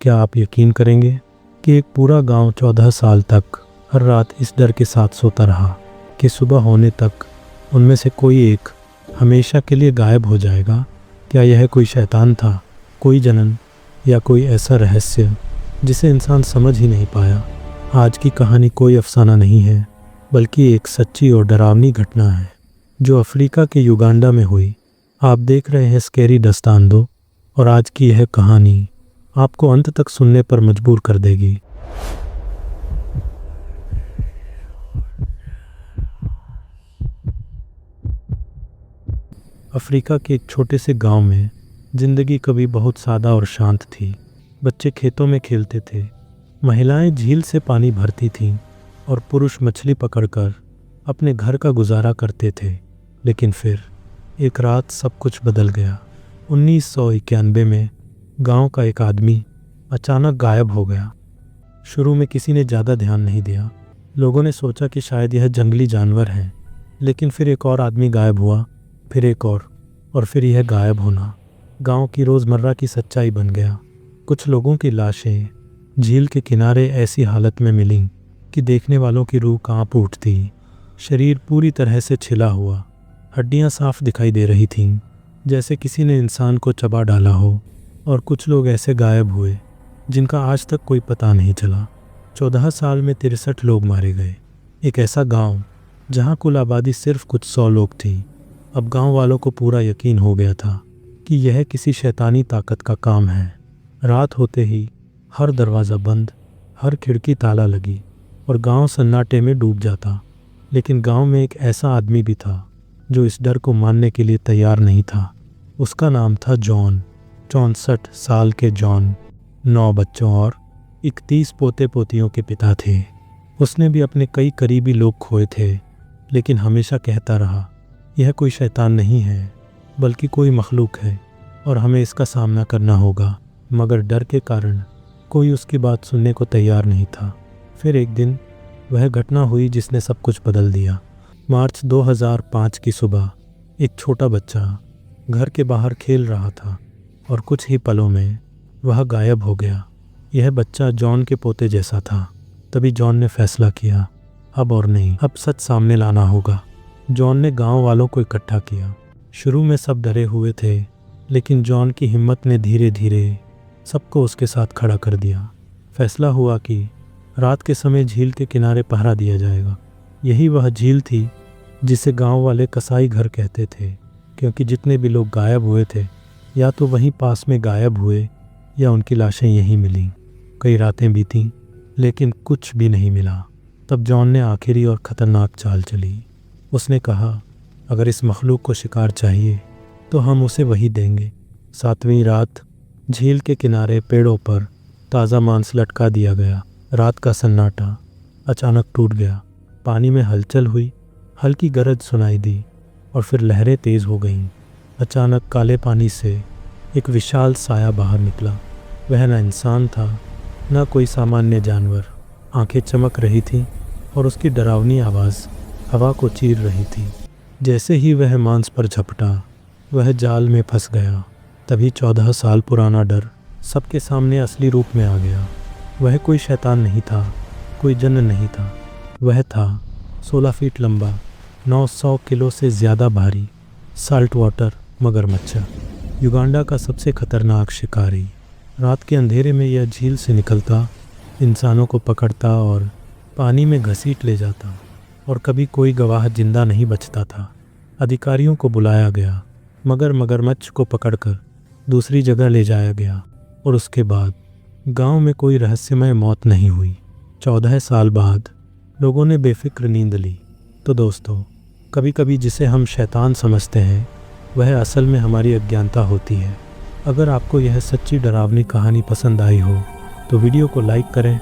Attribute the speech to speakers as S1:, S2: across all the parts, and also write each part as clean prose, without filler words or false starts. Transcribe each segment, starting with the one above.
S1: क्या आप यकीन करेंगे कि एक पूरा गांव 14 साल तक हर रात इस डर के साथ सोता रहा कि सुबह होने तक उनमें से कोई एक हमेशा के लिए गायब हो जाएगा। क्या यह कोई शैतान था, कोई जनन, या कोई ऐसा रहस्य जिसे इंसान समझ ही नहीं पाया? आज की कहानी कोई अफसाना नहीं है, बल्कि एक सच्ची और डरावनी घटना है जो अफ्रीका के युगांडा में हुई। आप देख रहे हैं स्कैरी दास्तान 2 और आज की यह कहानी आपको अंत तक सुनने पर मजबूर कर देगी। अफ्रीका के एक छोटे से गांव में जिंदगी कभी बहुत सादा और शांत थी। बच्चे खेतों में खेलते थे, महिलाएं झील से पानी भरती थीं और पुरुष मछली पकड़कर अपने घर का गुजारा करते थे। लेकिन फिर एक रात सब कुछ बदल गया। 1991 में गांव का एक आदमी अचानक गायब हो गया। शुरू में किसी ने ज़्यादा ध्यान नहीं दिया। लोगों ने सोचा कि शायद यह जंगली जानवर है। लेकिन फिर एक और आदमी गायब हुआ, फिर एक और फिर यह गायब होना गांव की रोज़मर्रा की सच्चाई बन गया। कुछ लोगों की लाशें झील के किनारे ऐसी हालत में मिलीं कि देखने वालों की रूह कांप उठती। शरीर पूरी तरह से छिला हुआ, हड्डियां साफ दिखाई दे रही थीं, जैसे किसी ने इंसान को चबा डाला हो। और कुछ लोग ऐसे गायब हुए जिनका आज तक कोई पता नहीं चला। 14 साल में 63 लोग मारे गए। एक ऐसा गांव जहां कुल आबादी सिर्फ कुछ 100 लोग थी। अब गांव वालों को पूरा यकीन हो गया था कि यह किसी शैतानी ताकत का काम है। रात होते ही हर दरवाज़ा बंद, हर खिड़की ताला लगी और गांव सन्नाटे में डूब जाता। लेकिन गांव में एक ऐसा आदमी भी था जो इस डर को मानने के लिए तैयार नहीं था। उसका नाम था जॉन। 64 साल के जॉन 9 बच्चों और 31 पोते पोतियों के पिता थे। उसने भी अपने कई करीबी लोग खोए थे, लेकिन हमेशा कहता रहा, यह कोई शैतान नहीं है, बल्कि कोई मखलूक है और हमें इसका सामना करना होगा। मगर डर के कारण कोई उसकी बात सुनने को तैयार नहीं था। फिर एक दिन वह घटना हुई जिसने सब कुछ बदल दिया। मार्च 2005 की सुबह एक छोटा बच्चा घर के बाहर खेल रहा था और कुछ ही पलों में वह गायब हो गया। यह बच्चा जॉन के पोते जैसा था। तभी जॉन ने फैसला किया, अब और नहीं, अब सच सामने लाना होगा। जॉन ने गांव वालों को इकट्ठा किया। शुरू में सब डरे हुए थे, लेकिन जॉन की हिम्मत ने धीरे धीरे सबको उसके साथ खड़ा कर दिया। फैसला हुआ कि रात के समय झील के किनारे पहरा दिया जाएगा। यही वह झील थी जिसे गांव वाले कसाई घर कहते थे, क्योंकि जितने भी लोग गायब हुए थे या तो वहीं पास में गायब हुए या उनकी लाशें यहीं मिलीं। कई रातें बीतीं, लेकिन कुछ भी नहीं मिला। तब जॉन ने आखिरी और ख़तरनाक चाल चली। उसने कहा, अगर इस मखलूक को शिकार चाहिए तो हम उसे वही देंगे। 7वीं रात झील के किनारे पेड़ों पर ताज़ा मांस लटका दिया गया। रात का सन्नाटा अचानक टूट गया। पानी में हलचल हुई, हल्की गरज सुनाई दी और फिर लहरें तेज़ हो गईं। अचानक काले पानी से एक विशाल साया बाहर निकला। वह न इंसान था, न कोई सामान्य जानवर। आंखें चमक रही थीं और उसकी डरावनी आवाज़ हवा को चीर रही थी। जैसे ही वह मांस पर झपटा, वह जाल में फंस गया। तभी 14 साल पुराना डर सबके सामने असली रूप में आ गया। वह कोई शैतान नहीं था, कोई जन्न नहीं था। वह था 16 फीट लंबा, 900 किलो से ज़्यादा भारी साल्ट वाटर मगरमच्छ, युगांडा का सबसे खतरनाक शिकारी। रात के अंधेरे में यह झील से निकलता, इंसानों को पकड़ता और पानी में घसीट ले जाता, और कभी कोई गवाह जिंदा नहीं बचता था। अधिकारियों को बुलाया गया, मगर मगरमच्छ को पकड़कर दूसरी जगह ले जाया गया और उसके बाद गांव में कोई रहस्यमय मौत नहीं हुई। 14 साल बाद लोगों ने बेफिक्र नींद ली। तो दोस्तों, कभी कभी जिसे हम शैतान समझते हैं वह असल में हमारी अज्ञानता होती है। अगर आपको यह सच्ची डरावनी कहानी पसंद आई हो तो वीडियो को लाइक करें,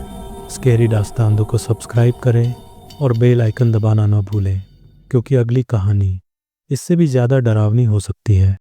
S1: स्कैरी दास्तान 2 को सब्सक्राइब करें और बेल आइकन दबाना न भूलें, क्योंकि अगली कहानी इससे भी ज़्यादा डरावनी हो सकती है।